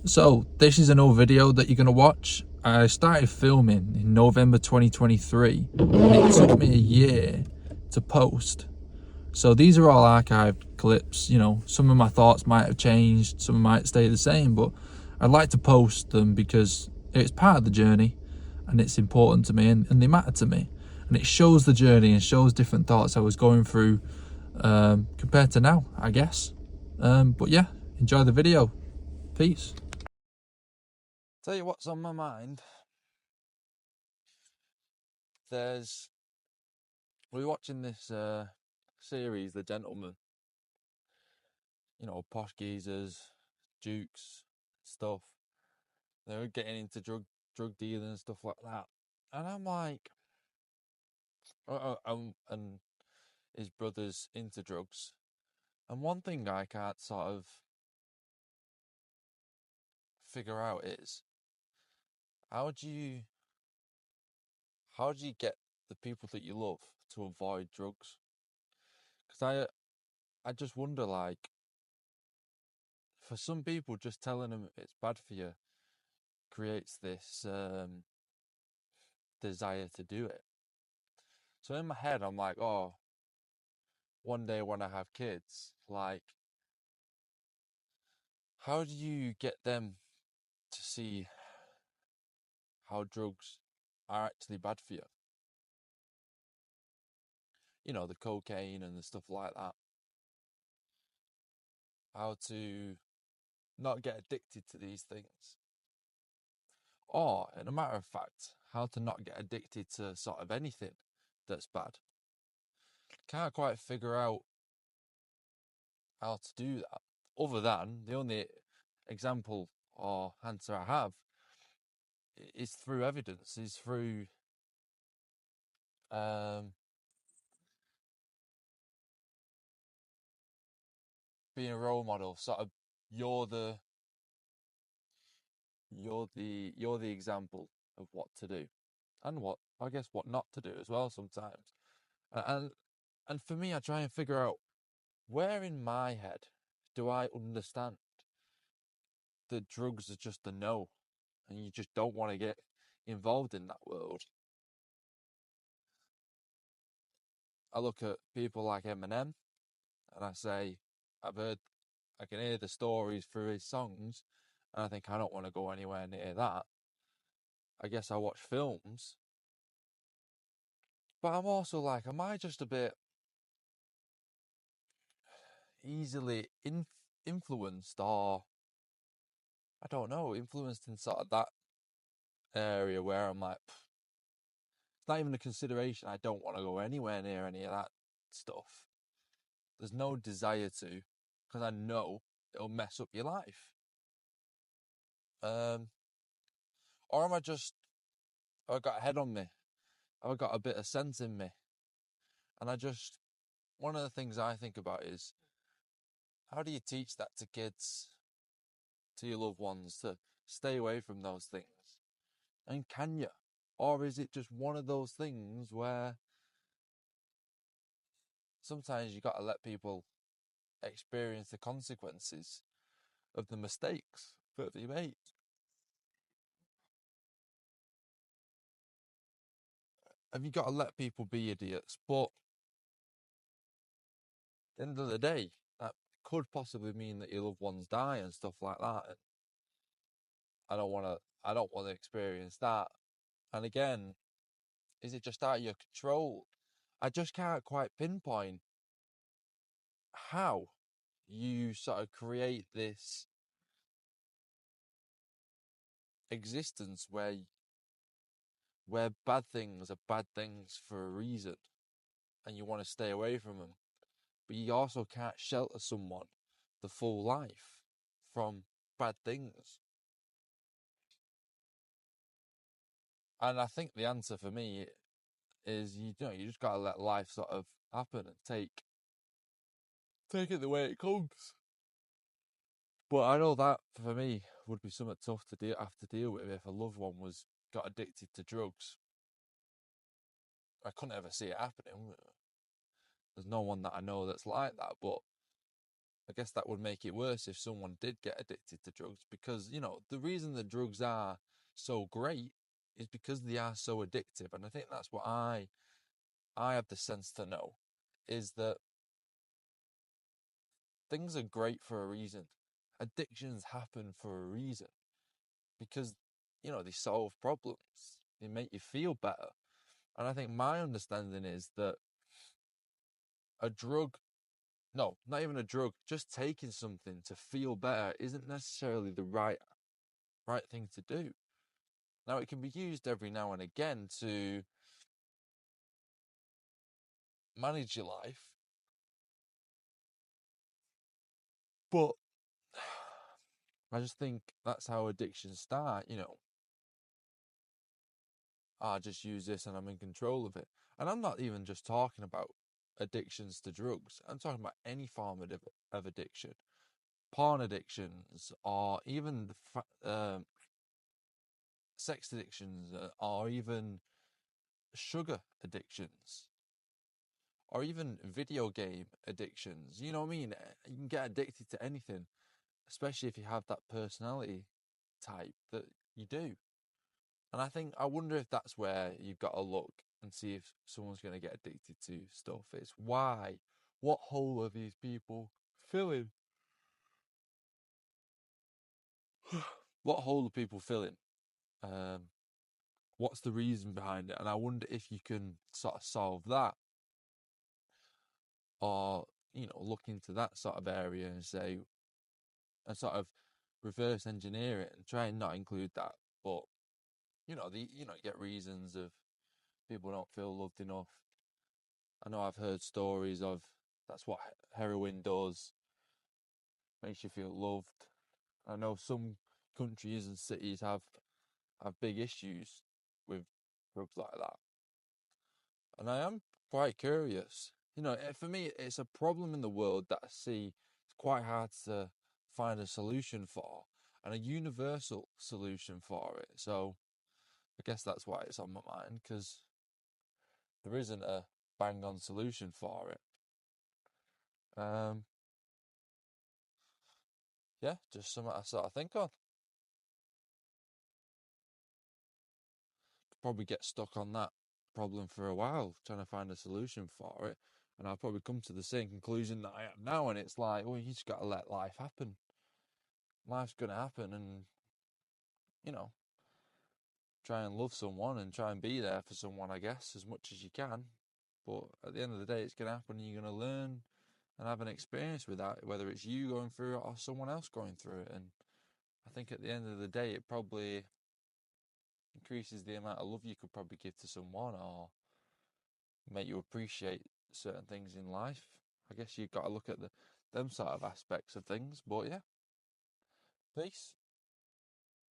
So this is an old video that you're going to watch. I started filming in November 2023 and it took me a year to post. So these are all archived clips. Some of my thoughts might have changed, some might stay the same, but I'd like to post them because it's part of the journey and it's important to me, and they matter to me. And it shows the journey and shows different thoughts I was going through compared to now, I guess. But yeah, enjoy the video. Peace. Tell you what's on my mind. We're watching this series, The Gentleman. Posh geezers, dukes, stuff. They were getting into drug dealing and stuff like that. And I'm like, and his brother's into drugs. And one thing I can't sort of figure out is how do you get the people that you love to avoid drugs? Because I just wonder, like, for some people, just telling them it's bad for you creates this desire to do it. So in my head, I'm like, oh, one day when I have kids, like, how do you get them to see how drugs are actually bad for you? The cocaine and the stuff like that. How to not get addicted to these things. Or, in a matter of fact, how to not get addicted to sort of anything that's bad. Can't quite figure out how to do that. Other than the only example or answer I have is through evidence, is through being a role model. Sort of, you're the example of what to do, and what not to do as well sometimes. And for me, I try and figure out where in my head do I understand that drugs are just a no, and you just don't want to get involved in that world. I look at people like Eminem, and I say, I can hear the stories through his songs, and I think I don't want to go anywhere near that. I guess I watch films, but I'm also like, am I just a bit easily influenced, or I don't know, influenced in sort of that area where I'm like, it's not even a consideration. I don't want to go anywhere near any of that stuff. There's no desire to, because I know it'll mess up your life. Or am I just, have I got a head on me? Have I got a bit of sense in me? And one of the things I think about is, how do you teach that to kids, to your loved ones, to stay away from those things? And can you? Or is it just one of those things where sometimes you got to let people experience the consequences of the mistakes that they make? Have you got to let people be idiots? But at the end of the day, that could possibly mean that your loved ones die and stuff like that. And I don't want to experience that. And again, is it just out of your control? I just can't quite pinpoint how you sort of create this existence where bad things are bad things for a reason, and you want to stay away from them, but you also can't shelter someone the full life from bad things. And I think the answer for me is, you just gotta let life sort of happen and take it the way it comes. But I know that for me would be something tough to have to deal with if a loved one got addicted to drugs. I couldn't ever see it happening. There's no one that I know that's like that, but I guess that would make it worse if someone did get addicted to drugs, because, the reason that drugs are so great is because they are so addictive. And I think that's what I have the sense to know, is that things are great for a reason. Addictions happen for a reason because, they solve problems. They make you feel better. And I think my understanding is that a drug, no, not even a drug, just taking something to feel better isn't necessarily the right thing to do. Now, it can be used every now and again to manage your life, but I just think that's how addictions start, I just use this and I'm in control of it. And I'm not even just talking about addictions to drugs. I'm talking about any form of addiction, porn addictions, or even sex addictions, or even sugar addictions, or even video game addictions. You know what I mean? You can get addicted to anything, especially if you have that personality type that you do. And I wonder if that's where you've got to look and see if someone's going to get addicted to stuff. It's why? What hole are these people filling? What hole are people filling? Um, what's the reason behind it? And I wonder if you can sort of solve that, or look into that sort of area and say, and sort of reverse engineer it and try and not include that. But get reasons of people don't feel loved enough. I know I've heard stories of that's what heroin does, makes you feel loved. I know some countries and cities have big issues with drugs like that, and I am quite curious. For me, it's a problem in the world that I see it's quite hard to find a solution for, and a universal solution for it. So I guess that's why it's on my mind, because there isn't a bang on solution for it. Um, yeah, just something I sort of think on. Probably get stuck on that problem for a while, trying to find a solution for it. And I'll probably come to the same conclusion that I am now. And it's like, well, you just got to let life happen. Life's going to happen. And, you know, try and love someone and try and be there for someone, I guess, as much as you can. But at the end of the day, it's going to happen and you're going to learn and have an experience with that, whether it's you going through it or someone else going through it. And I think at the end of the day, it probably increases the amount of love you could probably give to someone, or make you appreciate certain things in life. I guess you've got to look at them sort of aspects of things. But yeah, peace.